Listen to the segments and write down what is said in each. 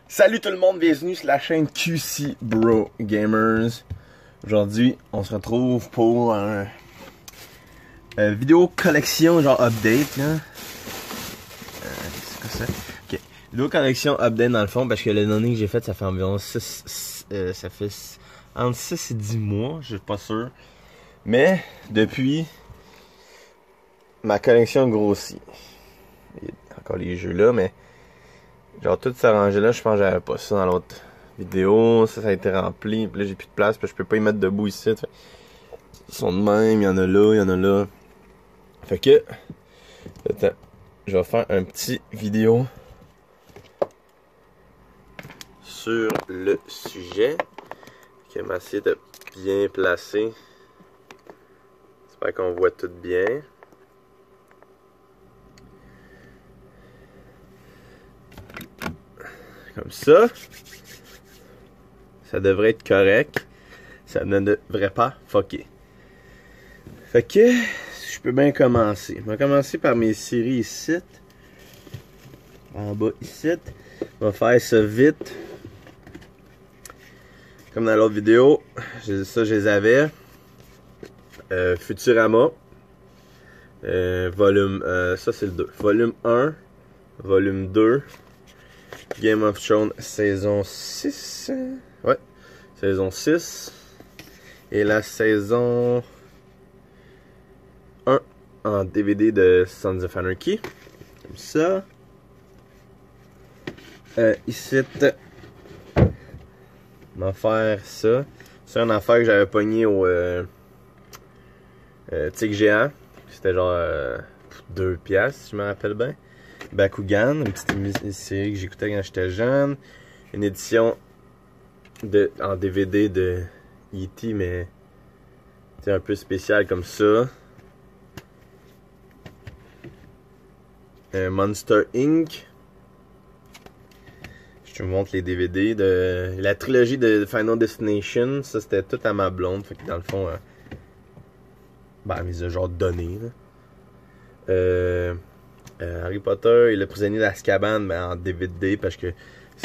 Salut tout le monde, bienvenue sur la chaîne QC Bro Gamers. Aujourd'hui, on se retrouve pour un vidéo collection genre update là. C'est quoi ça? Ok, vidéo collection update dans le fond parce que le donné que j'ai fait ça fait environ 6, ça fait entre 6 et 10 mois, je suis pas sûr. Mais depuis, ma collection grossit. Il y a encore les jeux là, mais genre tout s'est rangé là, je pense que j'avais pas ça dans l'autre vidéo, ça a été rempli, puis là j'ai plus de place, puis je peux pas y mettre debout ici. Fait. Ils sont de même, il y en a là, il y en a là. Fait que, attends, je vais faire un petit vidéo sur le sujet. Je vais essayer de bien placer. J'espère qu'on voit tout bien. Comme ça. Ça devrait être correct. Ça ne devrait pas fucker. Fait que, je peux bien commencer. Je vais commencer par mes séries ici. En bas ici. On va faire ça vite. Comme dans l'autre vidéo. Ça, je les avais. Futurama. Volume... ça, c'est le 2. Volume 1. Volume 2. Game of Thrones saison 6. Ouais. Saison 6. Et la saison 1 en DVD de Sons of Anarchy. Comme ça. Ici, on va faire ça. C'est une affaire que j'avais pogné au Tic Géant. C'était genre 2 piastres, si je me rappelle bien. Bakugan, une petite série que j'écoutais quand j'étais jeune. Une édition en DVD de E.T. mais c'est un peu spécial comme ça. Monster Inc. Je te montre les DVD de la trilogie de Final Destination. Ça c'était tout à ma blonde. Fait que dans le fond, elle me les a genre donné. Harry Potter et le prisonnier d'Azkaban en DVD parce que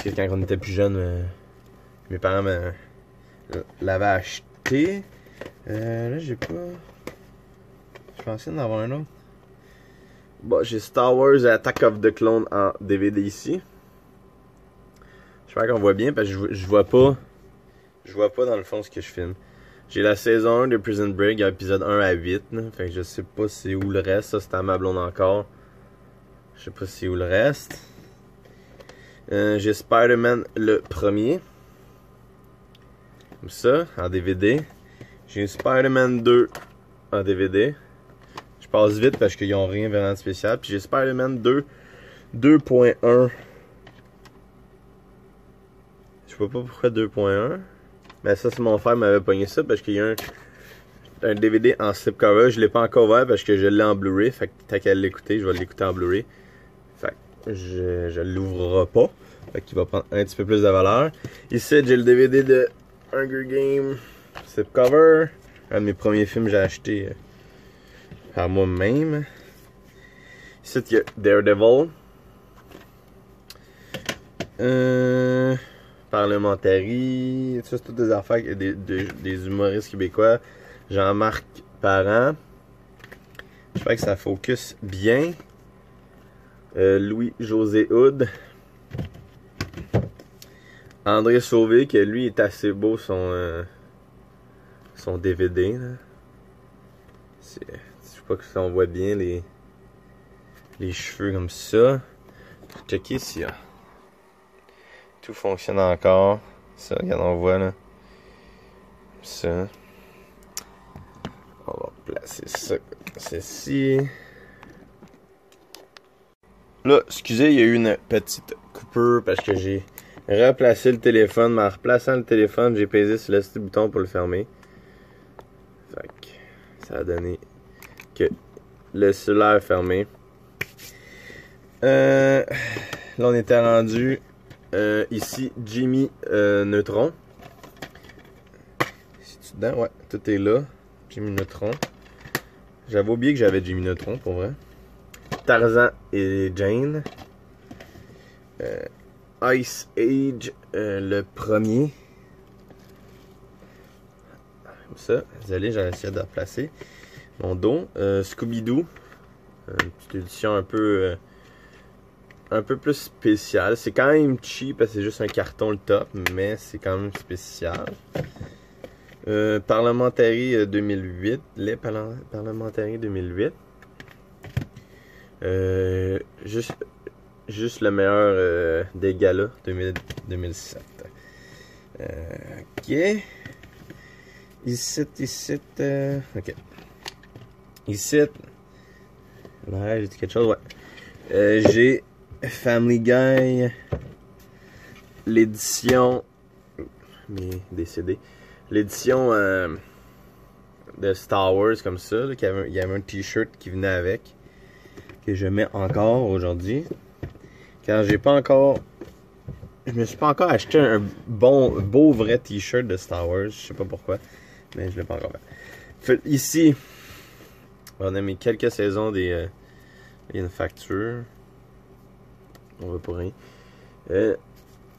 quand on était plus jeune, mes parents l'avaient acheté. Là j'ai pas. Je pensais en avoir un autre. Bon, j'ai Star Wars Attack of the Clone en DVD ici. J'espère qu'on voit bien parce que je vois pas. Je vois pas dans le fond ce que je filme. J'ai la saison 1 de Prison Break, épisode 1 à 8. Là, fait que je sais pas c'est où le reste. Ça c'est à ma blonde encore. Je sais pas c'est où le reste. J'ai Spider-Man le premier. Comme ça, en DVD. J'ai Spider-Man 2 en DVD. Je passe vite parce qu'ils n'ont rien vraiment de spécial. Puis j'ai Spider-Man 2 2.1. Je sais pas pourquoi 2.1. Mais ça, c'est mon frère m'avait pogné ça parce qu'il y a un DVD en slipcover. Je l'ai pas encore ouvert parce que je l'ai en Blu-ray. Fait que tant qu'à l'écouter, je vais l'écouter en Blu-ray. Fait que je l'ouvrirai pas. Fait qu'il va prendre un petit peu plus de valeur. Ici, j'ai le DVD de Hunger Games slipcover. Un de mes premiers films que j'ai acheté par moi-même. Ici, il y a Daredevil. Parlementary. Ça, c'est toutes des affaires des humoristes québécois. Jean-Marc Parent. J'espère que ça focus bien. Louis-José Hood. André Sauvé, que lui est assez beau son DVD. Là. Je sais pas si on voit bien les cheveux comme ça. Checker ici. Tout fonctionne encore. Ça, regarde, on voit là. Ça. On va placer ça. Ceci. Là, excusez, il y a eu une petite coupure parce que j'ai replacé le téléphone. Mais en replaçant le téléphone, j'ai pesé sur le petit bouton pour le fermer. Fait que ça a donné que le cellulaire est fermé. Là, on était rendu ici, Jimmy Neutron. C'est-tu dedans? Ouais, tout est là. Jimmy Neutron. J'avais oublié que j'avais Jimmy Neutron, pour vrai. Tarzan et Jane. Ice Age, le premier. Comme ça. Désolé, j'ai essayé de replacer mon dos. Scooby-Doo. Une petite édition un peu plus spéciale. C'est quand même cheap parce que c'est juste un carton le top, mais c'est quand même spécial. Parlementary 2008. Les Parlementary 2008. Juste le meilleur des galas 2007. Ok. Ici. Ok. Ici. Là, j'ai dit quelque chose, ouais. J'ai Family Guy. L'édition. Mais décédé. L'édition de Star Wars comme ça. Là, il y avait un t-shirt qui venait avec. Que je mets encore aujourd'hui. Car j'ai pas encore. Je me suis pas encore acheté un beau vrai t-shirt de Star Wars. Je sais pas pourquoi. Mais je l'ai pas encore fait. Ici, on a mis quelques saisons des. Il y a une facture. On va pour rien.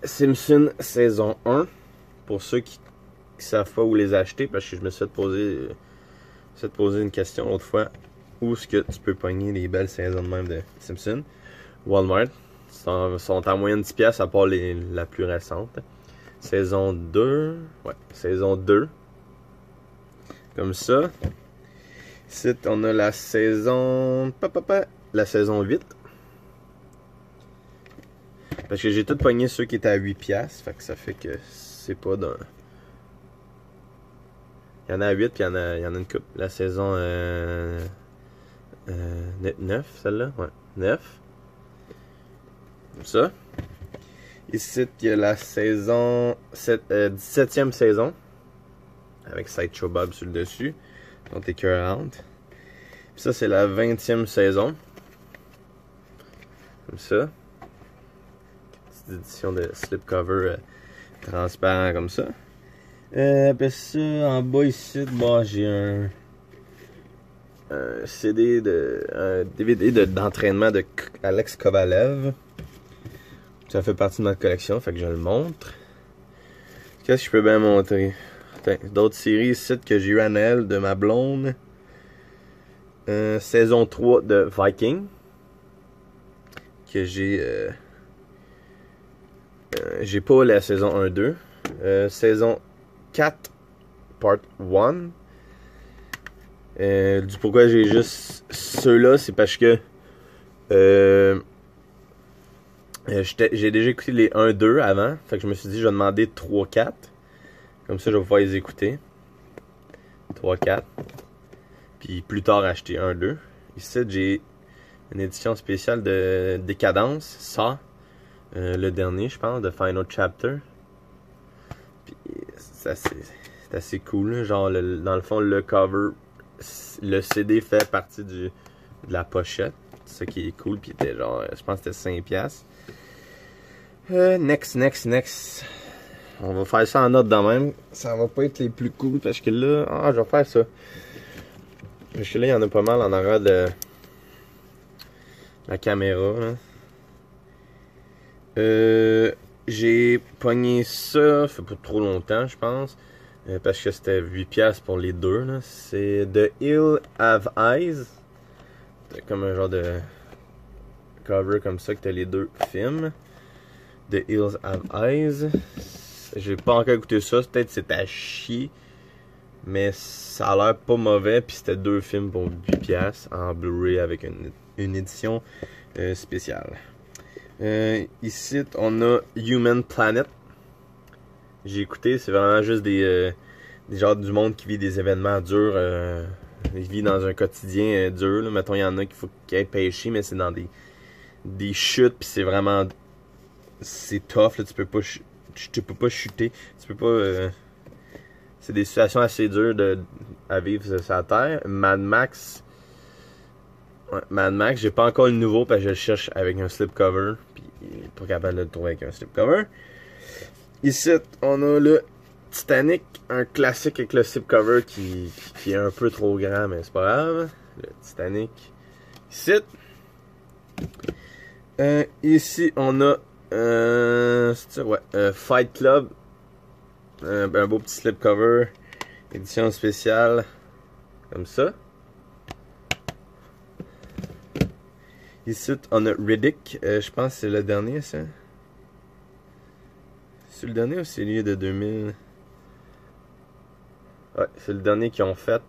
Simpson saison 1. Pour ceux qui savent pas où les acheter. Parce que je me suis fait poser une question l'autre fois. Où est-ce que tu peux pogner les belles saisons de même de Simpson? Walmart. Sont à moyenne 10$ à part la plus récente. Saison 2. Ouais, saison 2. Comme ça. Ici, on a la saison. La saison 8. Parce que j'ai tout pogné ceux qui étaient à 8$. Fait que ça fait que c'est pas d'un. Il y en a à 8 puis il y en a une coupe. La saison 9, celle-là. Ouais, 9. Comme ça. Ici, il y a la saison 17e saison. Avec Sideshow Bob sur le dessus. Donc, écœurante. Puis ça, c'est la 20e saison. Comme ça. Petite édition de slipcover transparent comme ça. Après ça, en bas ici, bon, j'ai un DVD d'entraînement de Alex Kovalev. Ça fait partie de ma collection, fait que je le montre. Qu'est-ce que je peux bien montrer? D'autres séries ici que j'ai eu à Noël de ma blonde. Saison 3 de Viking. Que j'ai pas la saison 1-2. Saison 4 Part 1. Du pourquoi j'ai juste ceux-là, c'est parce que j'ai déjà écouté les 1-2 avant. Fait que je me suis dit je vais demander 3-4. Comme ça je vais pouvoir les écouter. 3-4. Puis plus tard acheter 1-2. Ici j'ai une édition spéciale de Décadence. Ça. Le dernier je pense. De Final Chapter. Puis c'est assez cool. Là. Genre dans le fond le cover. Le CD fait partie de la pochette. C'est ça qui est cool. Puis était genre. Je pense que c'était 5$. Next. On va faire ça en note de même. Ça va pas être les plus cool parce que là. Ah, je vais faire ça. Parce que là, il y en a pas mal en arrière de la caméra. J'ai pogné ça. Ça fait pas trop longtemps, je pense. Parce que c'était 8$ pour les deux. C'est The Hills Have Eyes. C'est comme un genre de cover comme ça que t'as les deux films. The Hills Have Eyes. J'ai pas encore écouté ça. Peut-être c'était à chier. Mais ça a l'air pas mauvais. Puis c'était deux films pour 8$ en Blu-ray avec une édition spéciale. Ici, on a Human Planet. J'ai écouté. C'est vraiment juste des genres du monde qui vit des événements durs. Il vit dans un quotidien dur. Là. Mettons, il y en a qu'il faut qu'ils aillent pêcher. Mais c'est dans des chutes. Puis c'est vraiment. C'est tough. Là. Tu peux pas chuter. Tu peux pas. C'est des situations assez dures à vivre sur la terre. Mad Max. Ouais, Mad Max, j'ai pas encore le nouveau parce que je le cherche avec un slipcover. Puis pas capable de le trouver avec un slipcover. Ici, on a le Titanic, un classique avec le slipcover qui est un peu trop grand, mais c'est pas grave. Le Titanic. Ici. Ici, on a C'est ça, ouais. Fight Club. Un beau petit slipcover. Édition spéciale. Comme ça. Ici, on a Riddick. Je pense que c'est le dernier, ça. C'est le dernier ou c'est lui de 2000? Ouais, c'est le dernier qu'ils ont fait.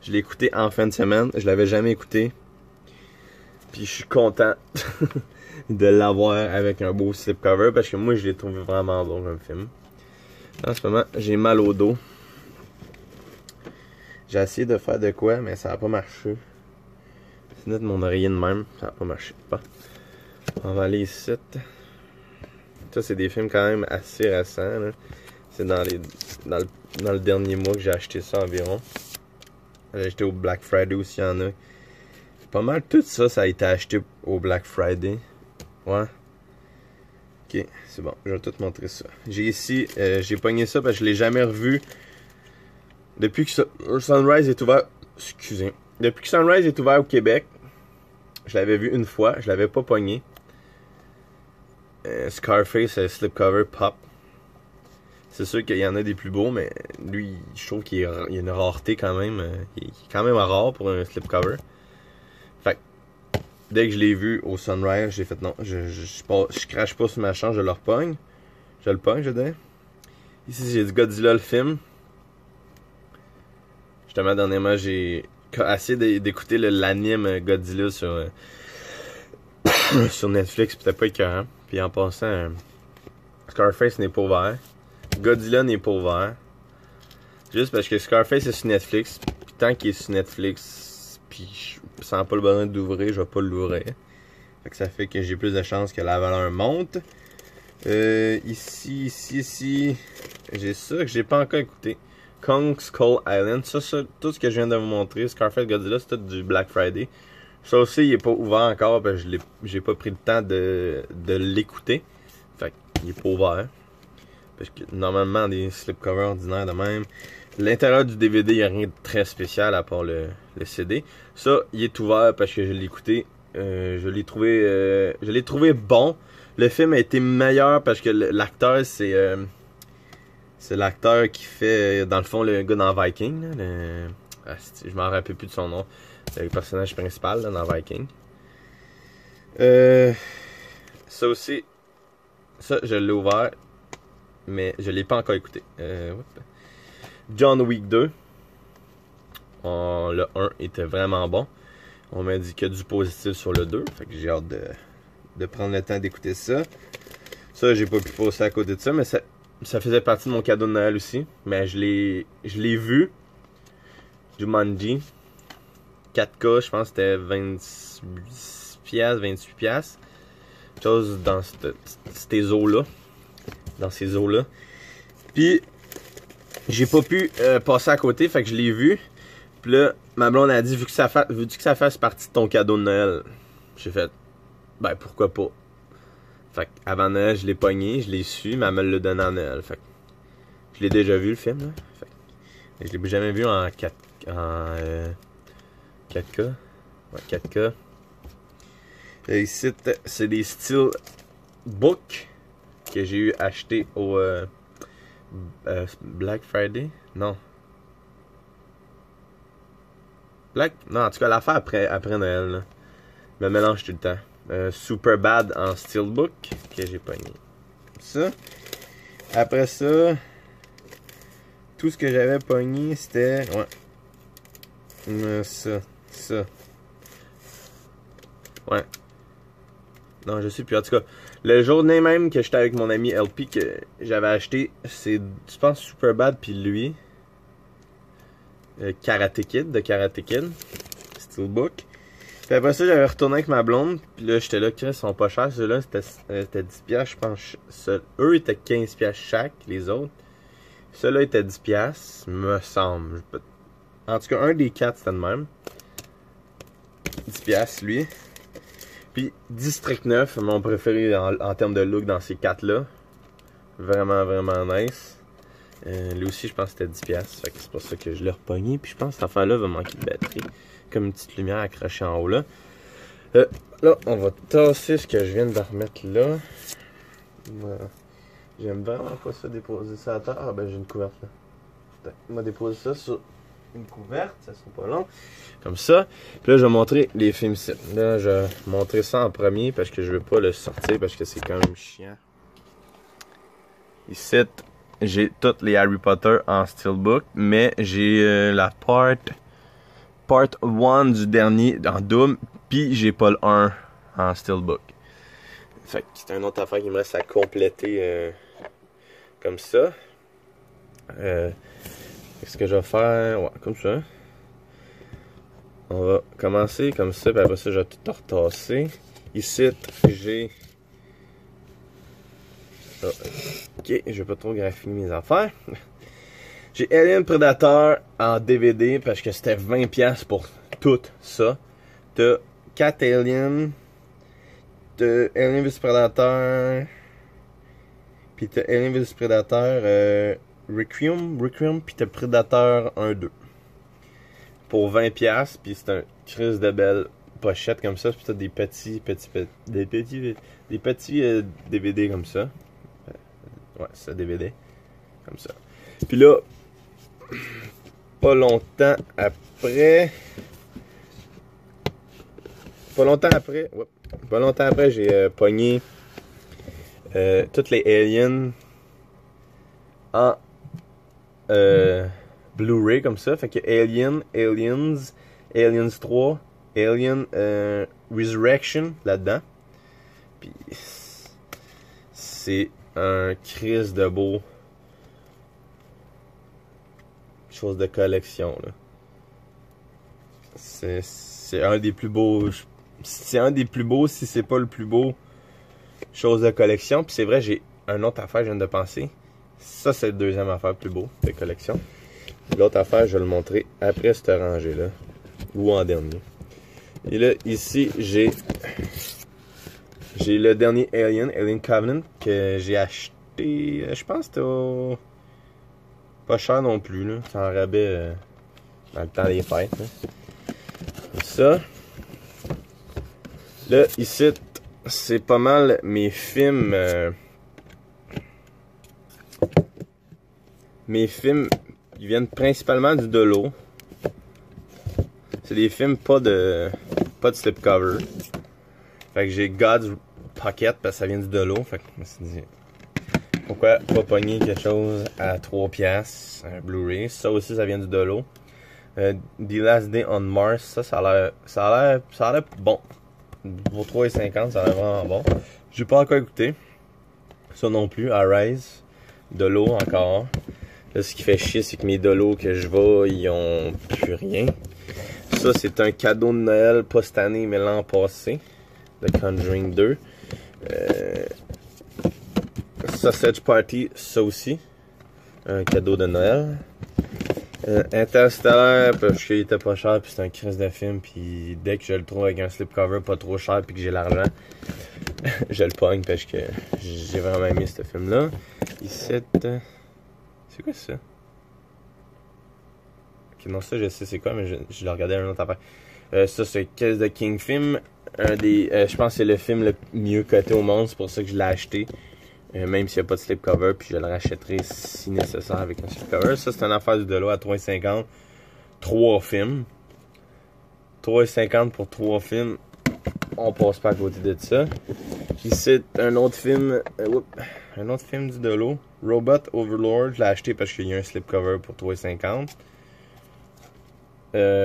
Je l'ai écouté en fin de semaine. Je l'avais jamais écouté. Puis je suis content de l'avoir avec un beau slipcover parce que moi, je l'ai trouvé vraiment bon comme film. En ce moment, j'ai mal au dos. J'ai essayé de faire de quoi, mais ça n'a pas marché. C'est notre mon oreiller de même, ça n'a pas marché. Bon. On va aller ici. Ça, c'est des films quand même assez récents. C'est dans le dernier mois que j'ai acheté ça environ. J'ai acheté au Black Friday aussi, il y en a. Pas mal tout ça, ça a été acheté au Black Friday. Ouais. Ok, c'est bon, je vais tout montrer ça. J'ai ici, j'ai pogné ça parce que je l'ai jamais revu. Depuis que Sunrise est ouvert. Excusez. Depuis que Sunrise est ouvert au Québec, je l'avais vu une fois, je l'avais pas pogné. Scarface, slipcover, pop. C'est sûr qu'il y en a des plus beaux, mais lui, je trouve qu'il y a une rareté quand même. Il est quand même rare pour un slipcover. Fait que, dès que je l'ai vu au Sunrise, j'ai fait non, je crache pas sur ma chance, je le repogne. Je le pogne, je dis. Ici, j'ai du Godzilla le film. Justement, dernièrement, j'ai essayé d'écouter l'anime Godzilla sur Netflix, puis c'était pas écœurant. Puis en passant, Scarface n'est pas ouvert. Godzilla n'est pas ouvert. Juste parce que Scarface est sur Netflix. Puis tant qu'il est sur Netflix, puis je sens pas le besoin d'ouvrir, je vais pas l'ouvrir. Fait que ça fait que j'ai plus de chances que la valeur monte. Ici, j'ai ça que j'ai pas encore écouté. Kong Skull Island, ça, tout ce que je viens de vous montrer, Scarface Godzilla, c'est tout du Black Friday. Ça aussi, il est pas ouvert encore, parce que j'ai pas pris le temps de l'écouter. Fait qu'il est pas ouvert. Parce que normalement, des slipcovers ordinaires de même, l'intérieur du DVD, il n'y a rien de très spécial à part le CD. Ça, il est ouvert parce que je l'ai écouté. Je l'ai trouvé bon. Le film a été meilleur parce que l'acteur, c'est l'acteur qui fait, dans le fond, le gars dans Viking. Là, je m'en rappelle plus de son nom. Le personnage principal là, dans Viking. Ça aussi, ça, je l'ai ouvert, mais je l'ai pas encore écouté. John Wick 2. Le 1 était vraiment bon. On m'a dit qu'il y a du positif sur le 2. Fait que j'ai hâte de prendre le temps d'écouter ça. Ça, j'ai pas pu passer à côté de ça, mais ça faisait partie de mon cadeau de Noël aussi. Mais je l'ai vu. Jumanji. 4K, je pense que c'était 28$, 28$. Chose dans ces eaux-là. Dans ces eaux-là. Puis, j'ai pas pu passer à côté, fait que je l'ai vu. Puis là, ma blonde a dit, vu que ça fasse partie de ton cadeau de Noël, j'ai fait, ben pourquoi pas. Fait que avant Noël, je l'ai pogné, je l'ai su, mais elle me l'a donné en Noël. Fait que je l'ai déjà vu le film, là. Fait que je l'ai jamais vu en 4K. Ouais, 4K. Et ici, c'est des Steelbook que j'ai eu acheté au Black Friday. Non. Non, en tout cas, l'affaire après Noël. Là. Je me mélange tout le temps. Super Bad en Steelbook que j'ai pogné. Ça. Après ça, tout ce que j'avais pogné, c'était. Ouais. Ça. Ouais. Non, je sais plus. En tout cas, le journée même que j'étais avec mon ami LP que j'avais acheté, c'est, je pense, Superbad puis lui. Karate Kid, de Karate Kid. Steelbook. Puis après ça, j'avais retourné avec ma blonde. Puis là, j'étais là, ils sont pas chers. Ceux-là, c'était 10$, je pense. Eux étaient 15$ chaque, les autres. Ceux-là étaient 10$, me semble. En tout cas, un des 4, c'était le même. 10$, lui. Puis District 9, mon préféré en termes de look dans ces 4-là. Vraiment, vraiment nice. Lui aussi, je pense que c'était 10$. Fait que c'est pour ça que je l'ai repogné. Puis je pense que cette affaire-là va manquer de batterie. Comme une petite lumière accrochée en haut là. Là, on va tasser ce que je viens de remettre là. J'aime vraiment pas ça déposer ça à terre. Ah ben j'ai une couverte là. On va déposer ça sur une couverte, ça sera pas long. Comme ça. Puis là je vais montrer les films ici. Là je vais montrer ça en premier parce que je veux pas le sortir parce que c'est quand même chiant. Ici j'ai toutes les Harry Potter en steelbook, mais j'ai la part 1 du dernier en double, puis j'ai pas le 1 en steelbook. Fait que c'est une autre affaire qui me reste à compléter comme ça. Qu'est-ce que je vais faire? Ouais, comme ça. On va commencer comme ça, puis après ça, je vais tout retasser. Ici, j'ai... Oh, ok, je vais pas trop graffiner mes affaires. J'ai Alien Predator en DVD parce que c'était 20$ pour tout ça. T'as 4 Aliens. T'as Alien vs Predator. Puis t'as Alien vs Predator Requiem. Puis t'as Predator 1-2. Pour 20$. Puis c'est un crise de belle pochette comme ça. Puis t'as des petits DVD comme ça. Ouais, c'est un DVD. Comme ça. Puis là, pas longtemps après, j'ai pogné toutes les Aliens en Blu-ray comme ça. Fait que Aliens, Aliens 3, Alien Resurrection là-dedans. Puis c'est un crise de beau chose de collection là. C'est un des plus beaux. C'est un des plus beaux, si c'est pas le plus beau chose de collection. Puis c'est vrai, j'ai une autre affaire, je viens de penser. Ça, c'est le deuxième affaire plus beau de collection. L'autre affaire, je vais le montrer après cette rangée là, ou en dernier. Et là, ici, j'ai le dernier Alien Covenant, que j'ai acheté, je pense que c'était pas cher non plus, là. C'est en rabais dans le temps des fêtes. Là. Comme ça. Là, ici, c'est pas mal mes films. Mes films, ils viennent principalement du Delo. C'est des films pas de slipcover. Fait que j'ai God's Pocket parce que ça vient du Delo. Fait que je me suis dit, pourquoi pas pogner quelque chose à 3$, un Blu-ray. Ça aussi, ça vient du Delo. The Last Day on Mars, ça a l'air bon. Pour 3,50$, ça a l'air vraiment bon. J'ai pas encore écouté. Ça non plus. Arise. Delo encore. Là, ce qui fait chier, c'est que mes Delo que je vais, ils ont plus rien. Ça, c'est un cadeau de Noël, pas cette année, mais l'an passé. The Conjuring 2. Sausage Party, ça aussi. Un cadeau de Noël. Interstellar, parce qu'il était pas cher, puis c'est un crise de film, puis dès que je le trouve avec un slipcover pas trop cher, puis que j'ai l'argent, je le pogne, parce que j'ai vraiment aimé ce film-là. Ici, c'est quoi ça? Ok, non, ça je sais c'est quoi, mais je le regardais à une autre affaire. Ça, c'est Kiss the King Film. Je pense que c'est le film le mieux coté au monde, c'est pour ça que je l'ai acheté. Même s'il n'y a pas de slipcover, puis je le rachèterai si nécessaire avec un slipcover. Ça, c'est une affaire du Delo à 3,50$. 3 films. 3,50$ pour 3 films. On passe pas à côté de ça. Ici, un autre film. Un autre film du Delo. Robot Overlord. Je l'ai acheté parce qu'il y a un slipcover pour 3,50$.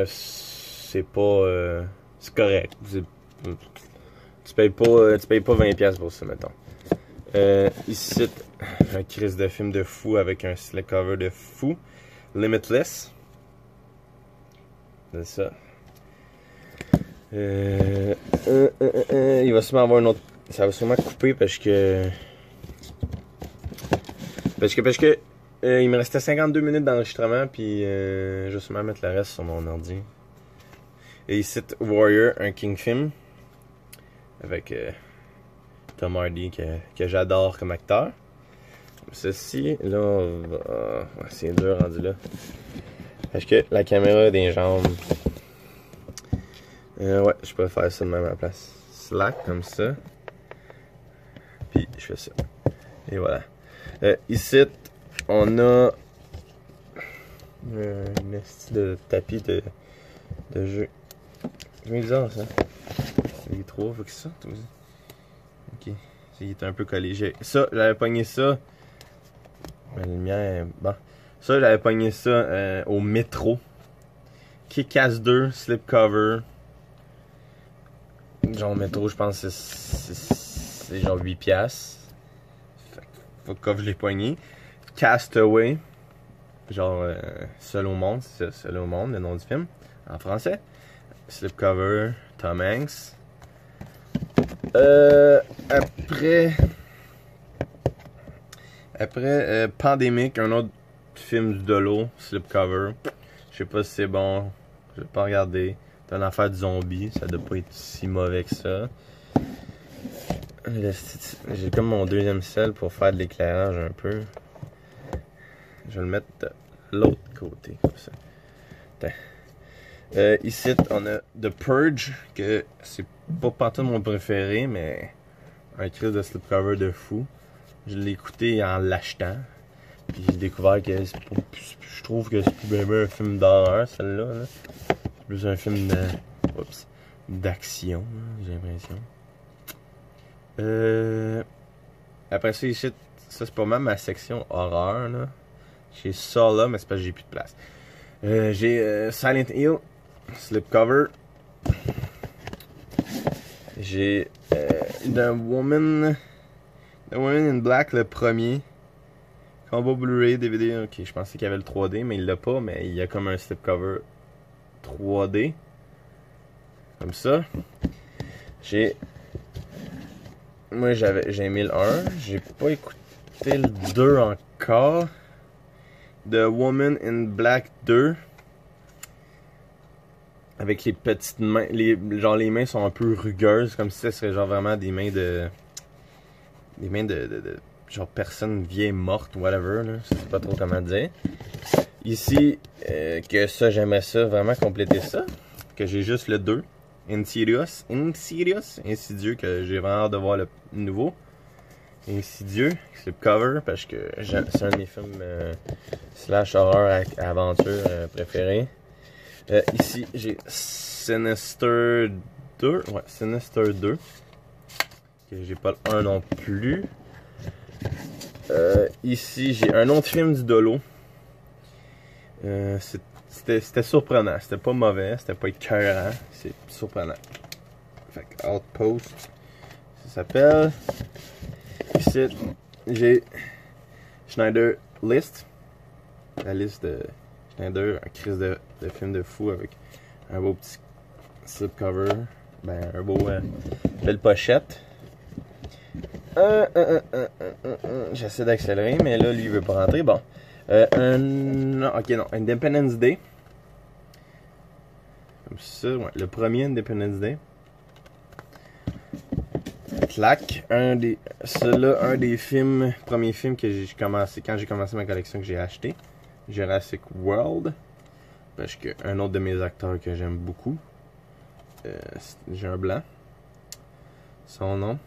C'est pas. C'est correct. Tu payes pas 20$ pour ça, mettons. Ici, un crise de film de fou avec un slipcover de fou. Limitless. C'est ça. Il va sûrement avoir un autre. Ça va sûrement couper parce que il me restait 52 minutes d'enregistrement, puis je vais sûrement mettre le reste sur mon ordi. Et ici, Warrior, un King Film avec Tom Hardy que j'adore comme acteur. Ceci, là, on va... c'est dur rendu là. Parce que la caméra a des jambes. Ouais, je peux faire ça de même à la place. Slack comme ça. Puis je fais ça. Et voilà. Ici, on a un style de tapis de jeu. C'est bizarre ça. Les trois, faut que ça. Ok. Il est un peu collé. Ça, j'avais pogné ça. La lumière, bon. Ça, j'avais pogné ça au métro. Kick-Ass 2, slipcover. Genre métro, je pense que c'est genre 8$. Faut que je l'ai pogné. Castaway. Genre Seul au monde, c'est ça, Seul au monde, le nom du film. En français. Slipcover, Tom Hanks. Après Pandemic, un autre film de l'eau, slipcover. Je sais pas si c'est bon, je vais pas regarder. C'est une affaire de zombie, ça doit pas être si mauvais que ça. J'ai comme mon deuxième sel pour faire de l'éclairage un peu. Je vais le mettre de l'autre côté, comme ça. Ici, on a The Purge, que c'est pas partout mon préféré, mais un crise de slipcover de fou. Je l'ai écouté en l'achetant, puis j'ai découvert que je trouve que c'est plus bien un film d'horreur, celle-là. Là. C'est plus un film d'action, j'ai l'impression. Après ça, ici, ça c'est pas mal ma section horreur. Là. J'ai ça là, mais c'est parce que j'ai plus de place. J'ai Silent Hill, slipcover. J'ai The Woman in Black, le premier. Combo Blu-ray, DVD. Ok, je pensais qu'il y avait le 3D, mais il l'a pas. Mais il y a comme un slipcover 3D. Comme ça. Moi, j'ai aimé le 1. J'ai pas écouté le 2 encore. The Woman in Black 2. Avec les petites mains. Genre, les mains sont un peu rugueuses. Comme si ça serait genre vraiment des mains de. Des mains de genre personne vieille morte, whatever. Là. Je sais pas trop comment dire. Ici, que ça, j'aimerais ça, vraiment compléter ça. Que j'ai juste le 2. Insidious, Insidieux, que j'ai vraiment hâte de voir le nouveau. Insidieux, slipcover, parce que c'est un de mes films slash horreur aventure préférés. Ici, j'ai Sinister 2. Ouais, Sinister 2. Que j'ai pas le 1 non plus. Ici, j'ai un autre film du Dolo. C'était surprenant. C'était pas mauvais, c'était pas écœurant. C'est surprenant. Fait que Outpost, ça s'appelle. Ici, j'ai Schneider List. La liste de Schneider, un crise de film de fou avec un beau petit slipcover. Ben, un beau belle pochette. J'essaie d'accélérer, mais là, lui, il veut pas rentrer. Bon. Ok, non. Independence Day. Comme ça, ouais. Le premier Independence Day. Clac. Un des premiers films que j'ai commencé, quand j'ai commencé ma collection, que j'ai acheté. Jurassic World. Parce que un autre de mes acteurs que j'aime beaucoup. J'ai un blanc. Son nom.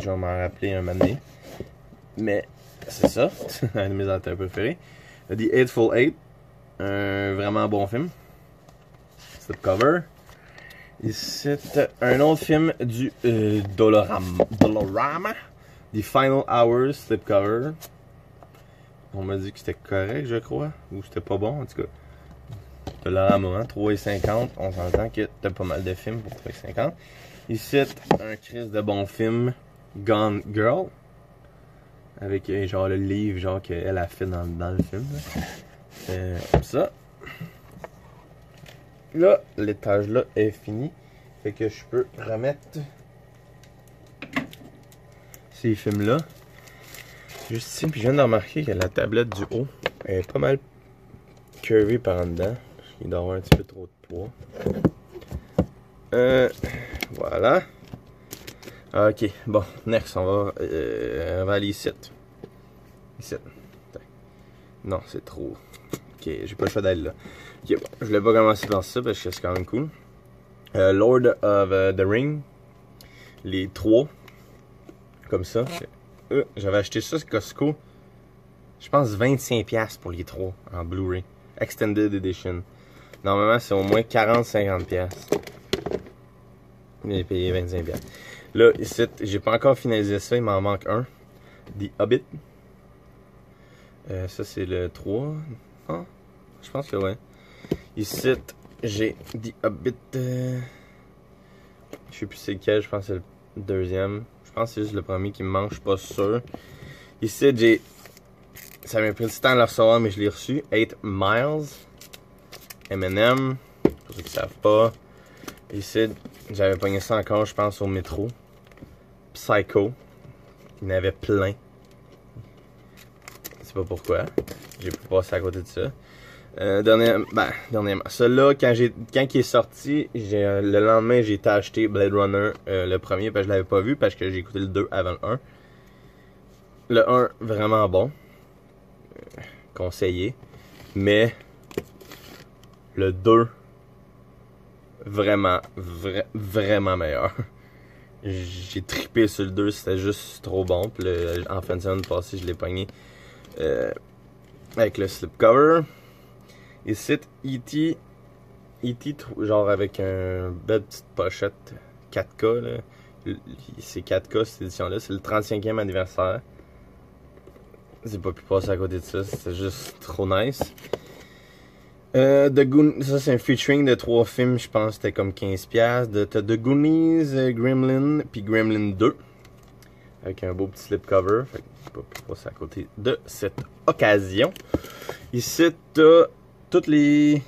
Je vais m'en rappeler un moment donné. Mais c'est ça. Un de mes acteurs préférés. The Hateful Eight. Un vraiment bon film. Slipcover. Ici, un autre film du Dolorama. The Final Hours, slipcover. On m'a dit que c'était correct, je crois. Ou c'était pas bon, en tout cas. Dolorama, hein, 3,50. On s'entend que t'as pas mal de films pour 3,50. Ici, un crise de bon film. Gone Girl. Avec genre le livre genre qu'elle a fait dans le film. Comme ça. Là, l'étage là est fini. Fait que je peux remettre ces films là. Juste ici, puis je viens de remarquer que la tablette du haut est pas mal curvée par en dedans. Il doit avoir un petit peu trop de poids. Voilà. Ok, bon, next, on va aller ici. Ici. Non, c'est trop. Ok, j'ai pas le choix d'aller là. Ok, bon, je voulais pas commencer par ça parce que c'est quand même cool. Lord of the Ring. Les 3. Comme ça. J'avais acheté ça sur Costco. Je pense 25$ pour les 3 en Blu-ray. Extended Edition. Normalement, c'est au moins 40-50$. J'ai payé 25$. Là, ici, j'ai pas encore finalisé ça. Il m'en manque un. The Hobbit. Ça, c'est le 3. Ah, je pense que ouais. Ici, j'ai The Hobbit. Je sais plus c'est lequel. Je pense que c'est le deuxième. Je pense que c'est juste le premier qui me manque. Je suis pas sûr. Ici, j'ai... Ça m'a pris du temps à le recevoir, mais je l'ai reçu. 8 Miles. M&M. Pour ceux qui savent pas. Ici, j'avais pogné ça encore, je pense, au métro. Psycho. Il y en avait plein. Je sais pas pourquoi. J'ai pu passer à côté de ça. Dernièrement. Celui-là, quand il est sorti, le lendemain, j'ai été acheter Blade Runner, le premier, parce que je l'avais pas vu, parce que j'ai écouté le 2 avant le 1. Le 1, vraiment bon. Conseillé. Mais, le 2, vraiment meilleur. J'ai trippé sur le 2, c'était juste trop bon. Puis en fin de semaine passée, je l'ai pogné avec le slipcover. Ici, E.T. genre avec une belle petite pochette 4K. Là. C'est 4K cette édition-là. C'est le 35e anniversaire. J'ai pas pu passer à côté de ça. C'était juste trop nice. Ça, c'est un featuring de 3 films. Je pense que c'était comme 15$. T'as The Goonies, Gremlin, puis Gremlin 2. Avec un beau petit slipcover. Fait que j'ai pas pu passer à côté de cette occasion. Ici, t'as toutes les...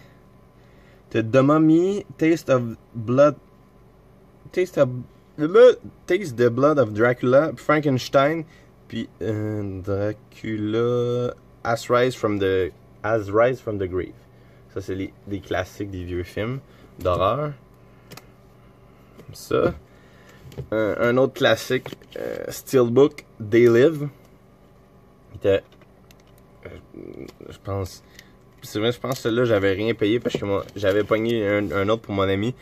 T'as The Mummy, Taste of Blood... Taste the Blood of Dracula, Frankenstein, puis Dracula... As Rise from the Grave. Ça, c'est des classiques des vieux films d'horreur. Comme ça. Un autre classique, Steelbook, They Live. Il était... je pense... C'est vrai, je pense que celui-là, j'avais rien payé parce que j'avais pogné un autre pour mon ami.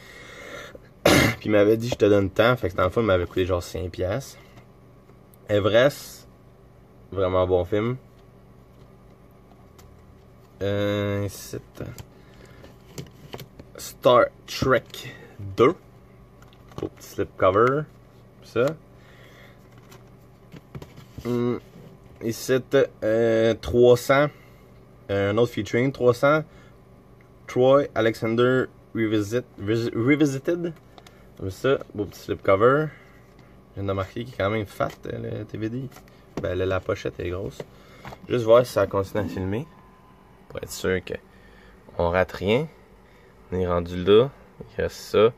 Puis il m'avait dit, je te donne tant. Fait que dans le fond, il m'avait coûté genre 5$. Everest, vraiment bon film. Star Trek 2. Beau petit slipcover. Ça. Ici, 300. Un autre featuring. 300. Troy Alexander Revisited. Comme ça. Beau petit slipcover. Je viens de remarquer qu'il est quand même fat, le TVD. Ben, la pochette est grosse. Juste voir si ça continue à filmer. Pour être sûr qu'on rate rien. On est rendu là. Il reste ça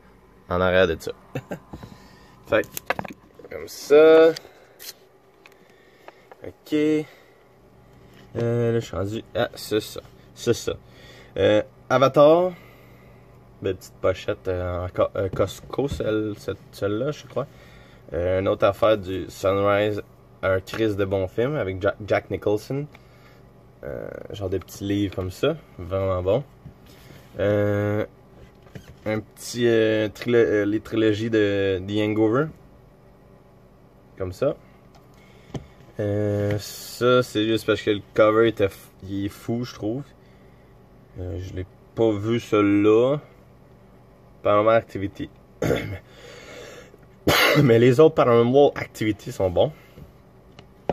en arrière de ça. Fait comme ça. Ok. Là, je suis rendu à c'est ça. Avatar. Belle petite pochette en Costco, celle-là, je crois. Une autre affaire du Sunrise. Un crise de bon film avec Jack Nicholson. Genre des petits livres comme ça. Vraiment bon. Un petit les trilogies de The Hangover. Comme ça. Ça, c'est juste parce que le cover il est fou, je trouve. Je l'ai pas vu celui-là. Paranormal Activity. Mais les autres Paranormal Activity sont bons.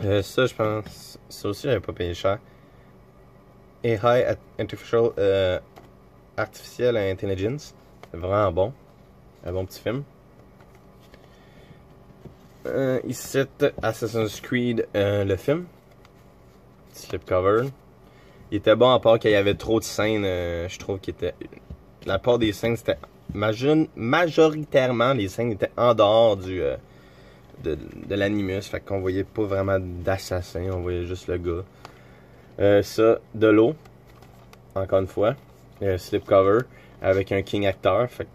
Ça, je pense. Ça aussi, j'avais pas payé cher. AI Artificial Intelligence. C'est vraiment bon. Un bon petit film. Ici, Assassin's Creed, le film. Slipcover. Il était bon à part qu'il y avait trop de scènes. Je trouve qu'il était. La part des scènes, c'était. Majoritairement, les scènes étaient en dehors de l'animus. Fait qu'on voyait pas vraiment d'assassin. On voyait juste le gars. Ça, de l'eau. Encore une fois. Slipcover. Avec un King Actor. Fait que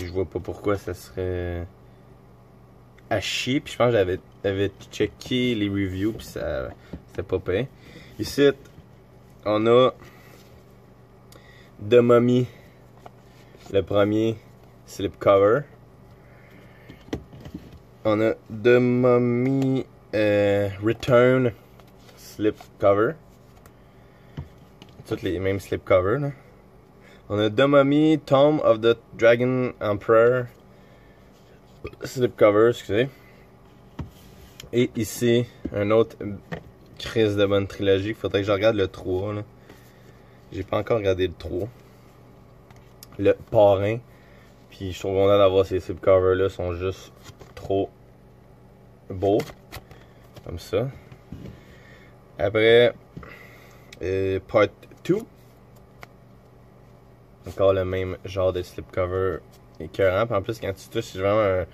je vois pas pourquoi ça serait à chier. Puis je pense que j'avais checké les reviews. Puis ça c'était pas payé. Ici, on a The Mummy. Le premier slipcover. On a The Mummy Return slip cover. Toutes les mêmes slip covers là. On a The Mummy, Tomb of the Dragon Emperor slip cover, excusez. Et ici, un autre crise de bonne trilogie. Il faudrait que je regarde le 3 là. J'ai pas encore regardé le 3. Le Parrain. Puis je suis trop content d'avoir ces slipcovers là. Ils sont juste trop beaux. Comme ça. Après, Part 2. Encore le même genre de slipcover écœurant. Puis en plus, quand tu touches, c'est vraiment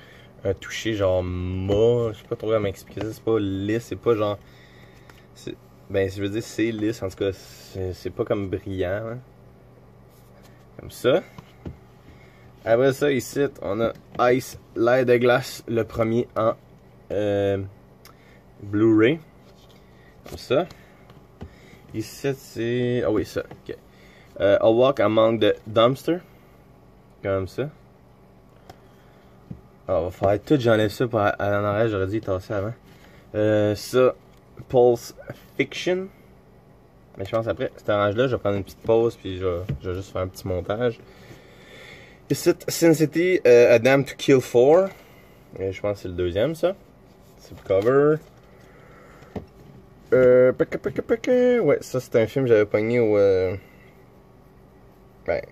un toucher genre mat. Je sais pas trop comment expliquer ça. C'est pas lisse. C'est pas genre. Ben, je veux dire, c'est lisse. En tout cas, c'est pas comme brillant. Hein. Comme ça. Après ça, ici, on a Ice L'air de glace, le premier en Blu-ray. Comme ça. Ici, c'est. Ah oui, ça. Ok. A Walk Among the Dumpster. Comme ça. Ah, va falloir tout, j'enlève ça pour aller en arrière, j'aurais dû y tasser avant. Ça, Pulse Fiction. Mais je pense après cet orange-là, je vais prendre une petite pause puis je vais juste faire un petit montage. Ici, Sin City, A Dam to Kill For. Je pense que c'est le deuxième, ça. C'est le cover. Ouais, ça c'est un film que j'avais pogné au. Ben,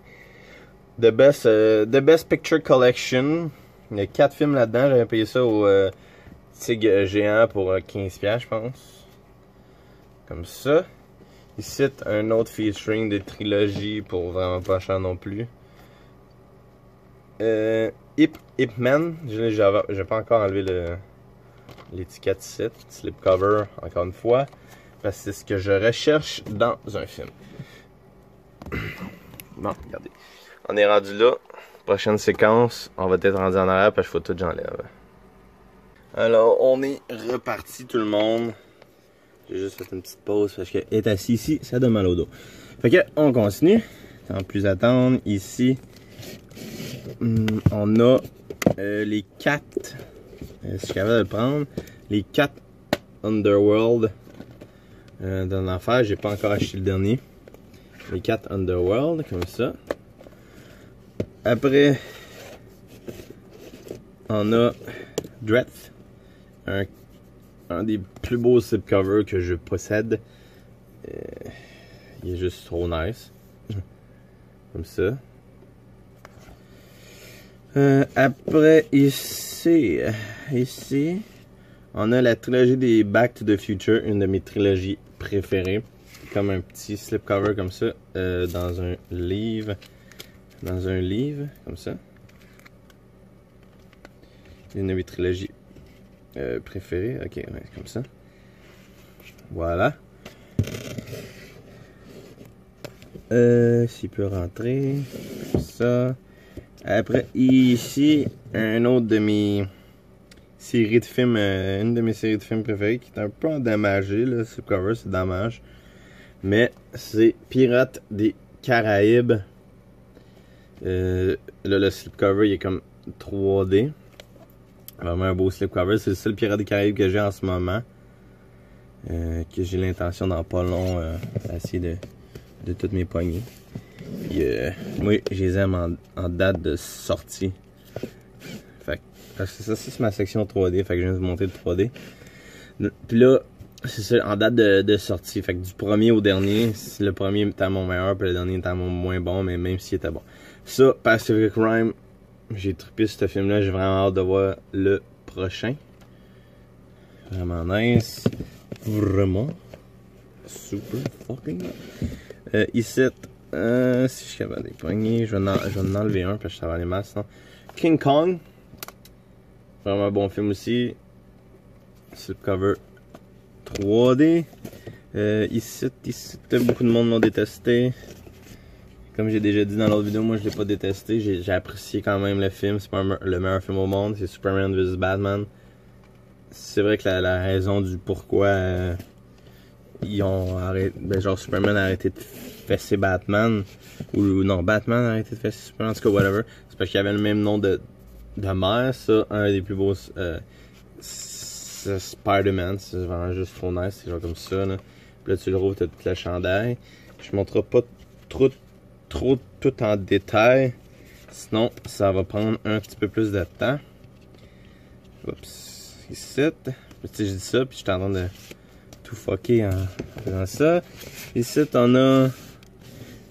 The Best Picture Collection. Il y a 4 films là-dedans. J'avais payé ça au Tig géant pour 15$, je pense. Comme ça. Ici, un autre featuring de trilogie pour vraiment pas cher non plus. Ip Man. J'ai pas encore enlevé l'étiquette ici. Slipcover, encore une fois. Parce que c'est ce que je recherche dans un film. Bon, regardez. On est rendu là. Prochaine séquence, on va être rendu en arrière parce qu'il faut tout que j'enlève. Alors, on est reparti tout le monde. J'ai juste fait une petite pause parce que être assis ici, ça donne mal au dos. Fait que, on continue. Sans plus attendre, ici, on a les 4, si je suis capable de le prendre, les 4 Underworld dans l'enfer. J'ai pas encore acheté le dernier. Les 4 Underworld, comme ça. Après, on a Dredth, un des plus beaux slipcovers que je possède. Il est juste trop nice. Comme ça. Après, ici, on a la trilogie des Back to the Future, une de mes trilogies préférées. Comme un petit slipcover comme ça, dans un livre. Comme ça. Une de mes trilogies préférées. Ok, ouais, comme ça. Voilà. S'il peut rentrer. Comme ça. Après, ici, un autre de mes séries de films. Une de mes séries de films préférées qui est un peu endommagée. Le slipcover, c'est dommage. Mais c'est Pirates des Caraïbes. Là, le slipcover il est comme 3D. Vraiment un beau slipcover. C'est le seul Pirates des Caraïbes que j'ai en ce moment. Que j'ai l'intention dans pas long d'essayer de toutes mes poignées. Puis, moi, je les aime en date de sortie. Fait parce que ça, c'est ma section 3D. Fait que je viens de vous montrer le 3D. Puis là, c'est ça, en date de sortie. Fait que du premier au dernier, le premier était mon meilleur, puis le dernier était mon moins bon, mais même s'il était bon. Ça, Pacific Rim, j'ai trippé ce film-là, j'ai vraiment hâte de voir le prochain. Vraiment nice. Vraiment. Super fucking. Ici, si je suis capable de les poignées, je vais en enlever un parce que ça va aller mal sinon. King Kong. Vraiment bon film aussi. Slipcover 3D. Ici, beaucoup de monde l'ont détesté. Comme j'ai déjà dit dans l'autre vidéo, moi je l'ai pas détesté. J'ai apprécié quand même le film. C'est pas le meilleur film au monde. C'est Superman vs Batman. C'est vrai que la raison du pourquoi ils ont arrêté. Ben, genre Superman a arrêté de fesser Batman. Ou non, Batman a arrêté de fesser Superman. En tout cas, whatever. C'est parce qu'il y avait le même nom de mère. Ça, un des plus beaux. Spider-Man, c'est vraiment juste trop nice, c'est genre comme ça. Là, puis là tu le rouvres, t'as toute la chandail. Je ne montrerai pas trop tout en détail, sinon ça va prendre un petit peu plus de temps. Oups, ici, tu sais, je dis ça, puis je suis en train de tout fucker en faisant ça. Ici, on a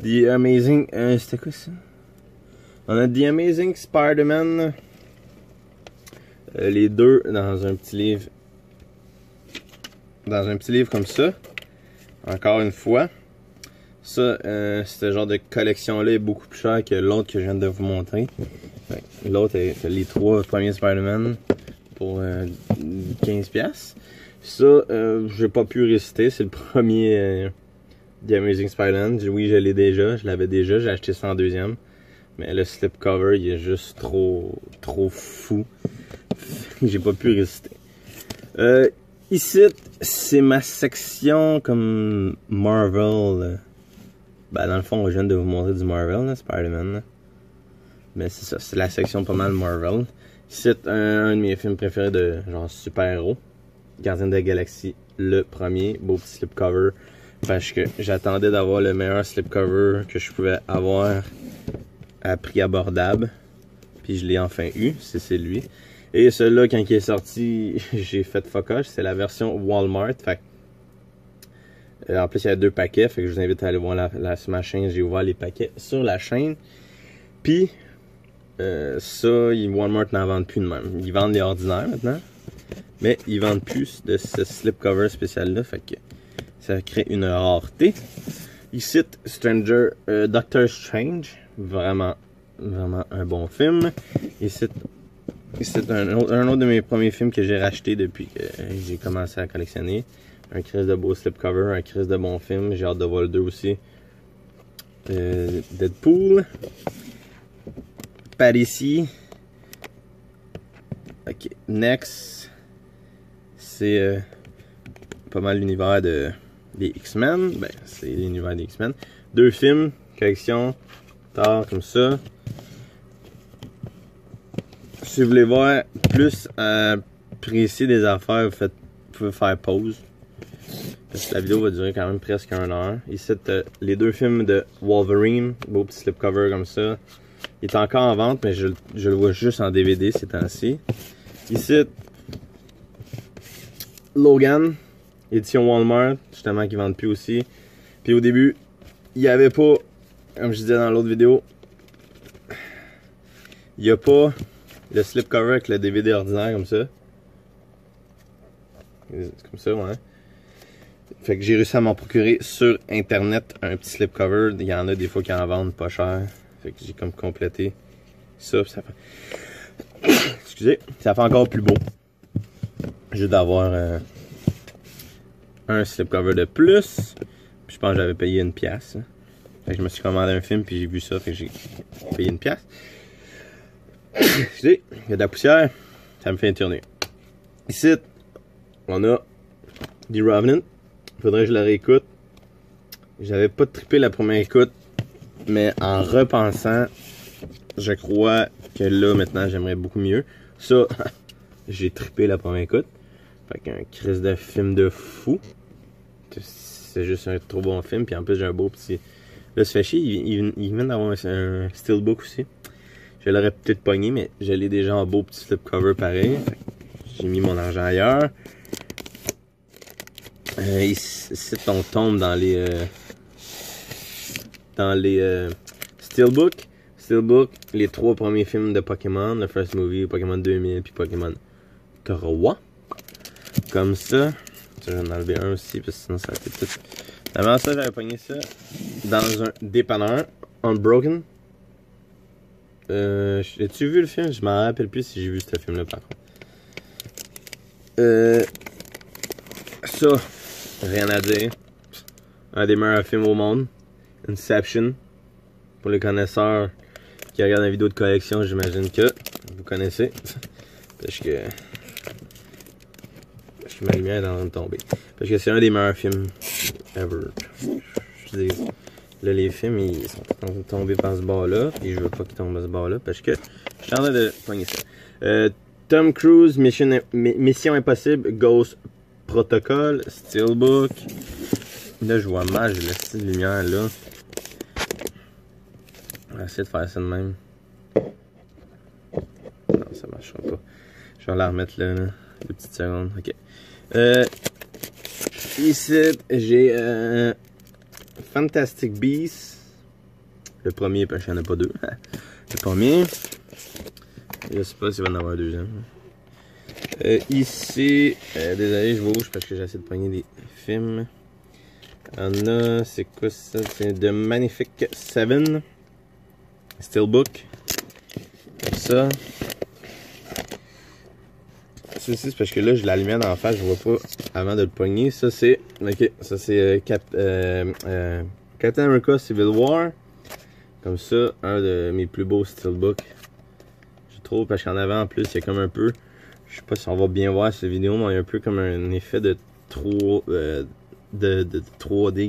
The Amazing. C'était quoi ça? On a The Amazing Spider-Man. Les deux dans un petit livre. Dans un petit livre comme ça. Encore une fois. Ça, ce genre de collection-là est beaucoup plus cher que l'autre que je viens de vous montrer. L'autre est les 3 premiers Spider-Man pour 15$. Ça, j'ai pas pu résister. C'est le premier The Amazing Spider-Man. Oui, je l'ai déjà. Je l'avais déjà. J'ai acheté ça en deuxième. Mais le slipcover, il est juste trop fou. J'ai pas pu résister. Ici, c'est ma section comme Marvel. Ben, dans le fond, je viens de vous montrer du Marvel, Spider-Man. Mais c'est ça, c'est la section pas mal Marvel. Ici, un de mes films préférés de genre super-héros. Gardien de la Galaxie, le premier. Beau petit slipcover. Parce que j'attendais d'avoir le meilleur slipcover que je pouvais avoir à prix abordable. Puis je l'ai enfin eu, c'est lui. Et celui-là, quand il est sorti, j'ai fait focage. C'est la version Walmart. Fait en plus, il y a 2 paquets. Fait que je vous invite à aller voir sur ma chaîne. J'ai ouvert les paquets sur la chaîne. Puis, ça, Walmart n'en vendent plus de même. Ils vendent les ordinaires maintenant. Mais ils vendent plus de ce slipcover spécial-là. Fait que ça crée une rareté. Ici, Doctor Strange. Vraiment un bon film. Ici, c'est un autre de mes premiers films que j'ai racheté depuis que j'ai commencé à collectionner. Un crise de beau slipcover, un crise de bon film. J'ai hâte de voir le 2 aussi. Deadpool. Par ici. Ok, next. C'est pas mal l'univers des X-Men. Ben, c'est l'univers des X-Men. 2 films, collection, tard comme ça. Si vous voulez voir plus précis des affaires, vous pouvez faire pause. Parce que la vidéo va durer quand même presque 1 heure. Ici, les 2 films de Wolverine, beau petit slipcover comme ça. Il est encore en vente, mais je le vois juste en DVD ces temps-ci. Ici, Logan, édition Walmart, justement qui vendent plus aussi. Puis au début, il n'y avait pas, comme je disais dans l'autre vidéo, il n'y a pas le slipcover avec le DVD ordinaire comme ça. Comme ça, ouais. Fait que j'ai réussi à m'en procurer sur internet un petit slipcover. Il y en a des fois qui en vendent pas cher. Fait que j'ai comme complété ça. Ça fait... Excusez, ça fait encore plus beau. Juste d'avoir un slipcover de plus. Puis je pense que j'avais payé 1$. Fait que je me suis commandé un film puis j'ai vu ça. Fait que j'ai payé 1$. Excusez, il y a de la poussière. Ça me fait tourner. Ici, on a The Revenant. Faudrait que je la réécoute. J'avais pas trippé la première écoute. Mais en repensant, je crois que là, maintenant, j'aimerais beaucoup mieux. Ça, j'ai trippé la première écoute. Fait qu'un crise de film de fou. C'est juste un trop bon film. Puis en plus, j'ai un beau petit... Là, ça fait chier. Il vient d'avoir un steelbook aussi. Je l'aurais peut-être pogné, mais je l'ai déjà en beau petit slipcover pareil. J'ai mis mon argent ailleurs. Ici, on tombe dans les Steelbook. Steelbook, les 3 premiers films de Pokémon, le First Movie, Pokémon 2000, puis Pokémon 3. Comme ça. Je vais en enlever un aussi, parce que sinon ça va être tout. Avant ça, j'avais pogné ça dans un dépanneur, Unbroken. As-tu vu le film? Je m'en rappelle plus si j'ai vu ce film-là, par contre. Ça, rien à dire. Un des meilleurs films au monde. Inception. Pour les connaisseurs qui regardent la vidéo de collection, j'imagine que vous connaissez. Parce que... ma lumière est en train de tomber. Parce que c'est un des meilleurs films ever. Je dis, là, les films, ils sont en train de tomber par ce bord-là. Et je veux pas qu'ils tombent à ce bord-là. Parce que je suis en train de pogner ça. Tom Cruise, Mission Impossible, Ghost Protocol, Steelbook. Là, je vois mal, j'ai la petite lumière là. On va essayer de faire ça de même. Non, ça marchera pas. Je vais la remettre là, 2 petites secondes. Ok. Ici, j'ai Fantastic Beasts. Le premier, parce qu'il n'y en a pas 2. Le premier. Je sais pas s'il va en avoir un deuxième. Ici, désolé, je bouge parce que j'essaie de pogner des films. On a, c'est quoi ça? C'est The Magnific 7. Steelbook. Comme ça. Ça, c'est parce que là, j'ai la lumière dans la face, je vois pas avant de le pogner. Ça, c'est. Ok, ça, c'est Captain America Civil War. Comme ça, un de mes plus beaux Steelbooks. Je trouve, parce qu'en avant, en plus, il y a comme un peu. Je sais pas si on va bien voir cette vidéo, mais il y a un peu comme un effet de 3D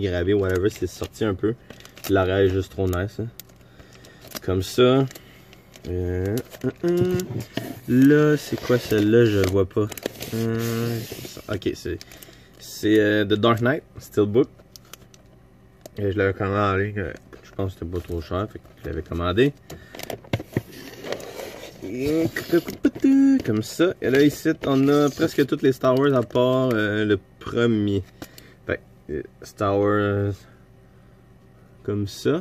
gravé, whatever. C'est sorti un peu. L'arrêt est juste trop nice. Hein. Comme ça. Là, c'est quoi celle-là? Je vois pas. Ok, c'est The Dark Knight, Steelbook. Et je l'avais commandé en ligne. Je pense que c'était pas trop cher, fait que je l'avais commandé. Comme ça. Et là, ici, on a presque toutes les Star Wars à part le premier. Fait Star Wars. Comme ça.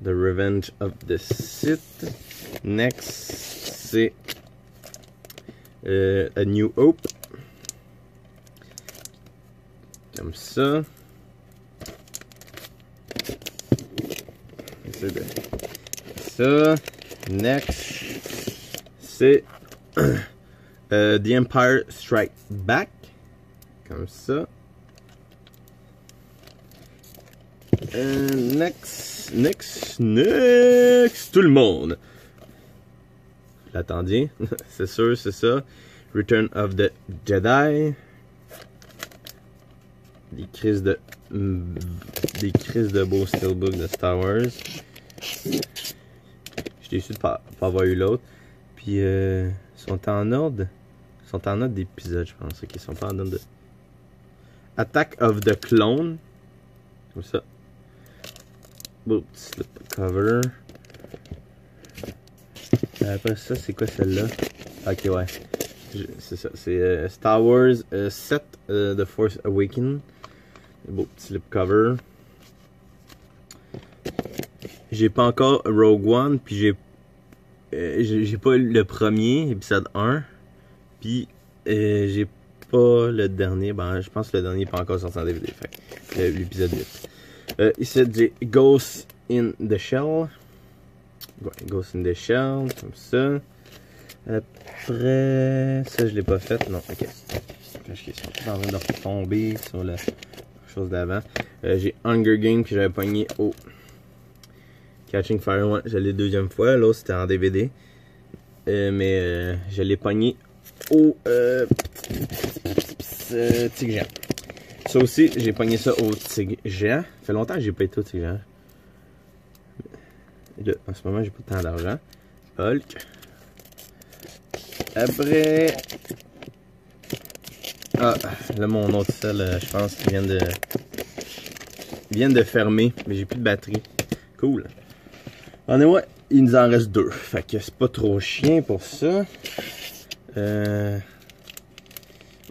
The Revenge of the Sith. Next, c'est A New Hope. Comme ça. C'est ça. Next, c'est The Empire Strikes Back. Comme ça. Next, tout le monde. L'attendiez, c'est sûr, c'est ça. Return of the Jedi. Des crises de beaux Steelbook de Star Wars. Je suis déçu de pas avoir eu l'autre. Puis ils sont en ordre. Ils sont en ordre d'épisode, je pense. Ok, ils sont pas en ordre de Attack of the Clone. Comme ça. Beau petit slipcover. Après ça, c'est quoi celle-là? Ok, ouais. C'est ça. C'est Star Wars 7 The Force Awakens. Beau petit slipcover. J'ai pas encore Rogue One, puis j'ai pas le premier, épisode 1. Puis j'ai pas le dernier. Ben, je pense que le dernier n'est pas encore sorti en DVD. Fait l'épisode 8. Ici, j'ai Ghost in the Shell. Ouais, Ghost in the Shell, comme ça. Après, ça je l'ai pas fait, non, ok. Parce qu'ils sont tous en train de retomber sur la chose d'avant. J'ai Hunger Games que j'avais pogné au Catching Fire 1, je l'ai deuxième fois, l'autre c'était en DVD. Mais je l'ai pogné au Tigre Géant. Ça aussi, j'ai pogné ça au Tigre Géant. Ça fait longtemps que j'ai pas été au Tigre Géant. Là, en ce moment, j'ai pas tant d'argent. Hulk. Après. Ah, là, mon autre cell, je pense qu'ils viennent de fermer. Mais j'ai plus de batterie. Cool. En ouais, il nous en reste 2. Fait que c'est pas trop chiant pour ça.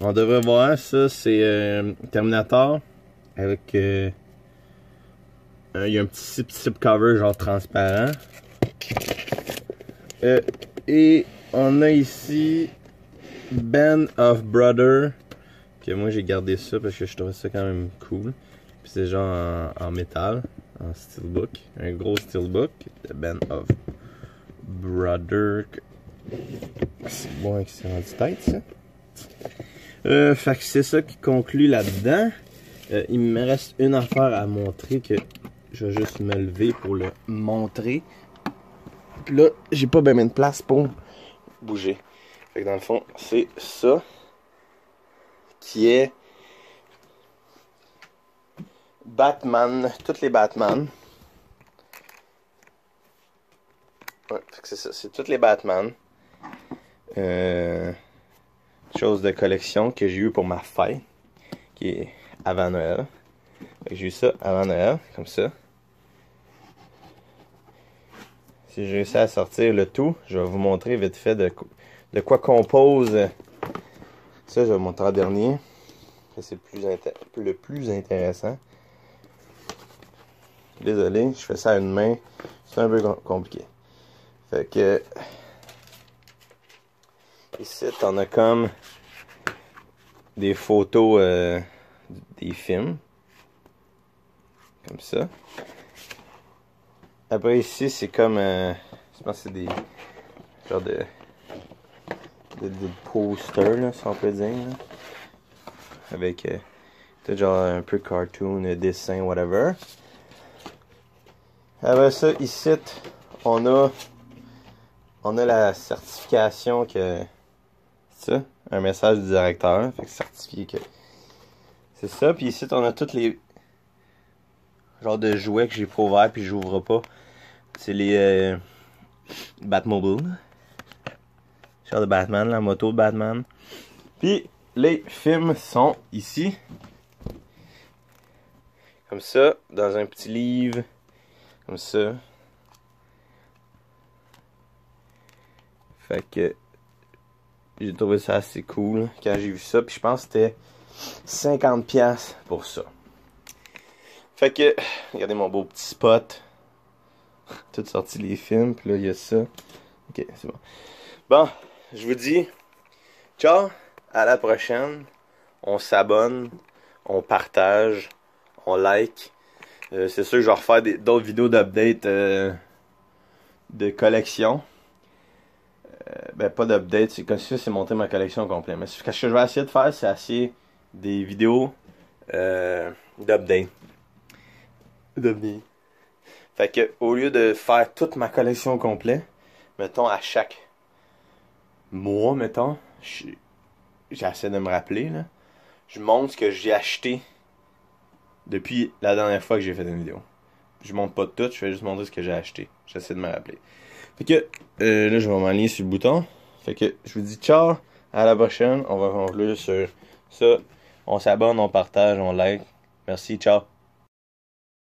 On devrait voir ça. C'est Terminator. Avec. Il y a un petit slip cover genre transparent. Et on a ici Band of Brothers. Que moi j'ai gardé ça parce que je trouvais ça quand même cool. Puis c'est genre en métal, en steelbook. Un gros steelbook. The Band of Brothers. C'est bon avec c'est rendu tête ça. Fait que c'est ça qui conclut là-dedans. Il me reste une affaire à montrer que je vais juste me lever pour le montrer. Puis là, j'ai pas bien de place pour bouger. Fait que dans le fond, c'est ça qui est Batman, toutes les Batman. Ouais, fait que c'est ça, c'est toutes les Batman. chose de collection que j'ai eu pour ma fête, qui est avant Noël. Fait que j'ai eu ça avant Noël, comme ça. Si j'ai réussi à sortir le tout, je vais vous montrer vite fait de quoi compose. Ça, je vais vous montrer en dernier. C'est le plus intéressant. Désolé, je fais ça à une main. C'est un peu compliqué. Fait que... Ici, t'en as comme des photos des films. Comme ça. Après ici, c'est comme... je pense que c'est des... genre de posters, là, si on peut dire. Là. Avec... peut-être genre un peu cartoon, dessin, whatever. Après ça, ici, on a la certification que... ça, un message du directeur, fait que certifié que... c'est ça, puis ici, on a tous les... genres de jouets que j'ai pas ouverts puis j'ouvre pas. C'est les... Batmobile. Genre de Batman, la moto de Batman. Puis, les films sont ici. Comme ça, dans un petit livre. Comme ça. Fait que j'ai trouvé ça assez cool quand j'ai vu ça. Puis je pense que c'était 50$ pour ça. Fait que, regardez mon beau petit spot. Tout sorti les films. Puis là, il y a ça. Ok, c'est bon. Bon, je vous dis ciao, à la prochaine. On s'abonne, on partage, on like. C'est sûr que je vais refaire d'autres vidéos d'update de collection. Ben pas d'update, c'est comme si c'est monter ma collection au complet. Mais ce que je vais essayer de faire, c'est essayer des vidéos d'update. Fait que au lieu de faire toute ma collection au complet, mettons à chaque mois, mettons, j'essaie de me rappeler là. Je montre ce que j'ai acheté depuis la dernière fois que j'ai fait une vidéo. Je montre pas tout, je fais juste montrer ce que j'ai acheté. J'essaie de me rappeler. Fait que là je vais m'aligner sur le bouton. Fait que je vous dis ciao, à la prochaine. On va conclure sur ça. On s'abonne, on partage, on like. Merci, ciao.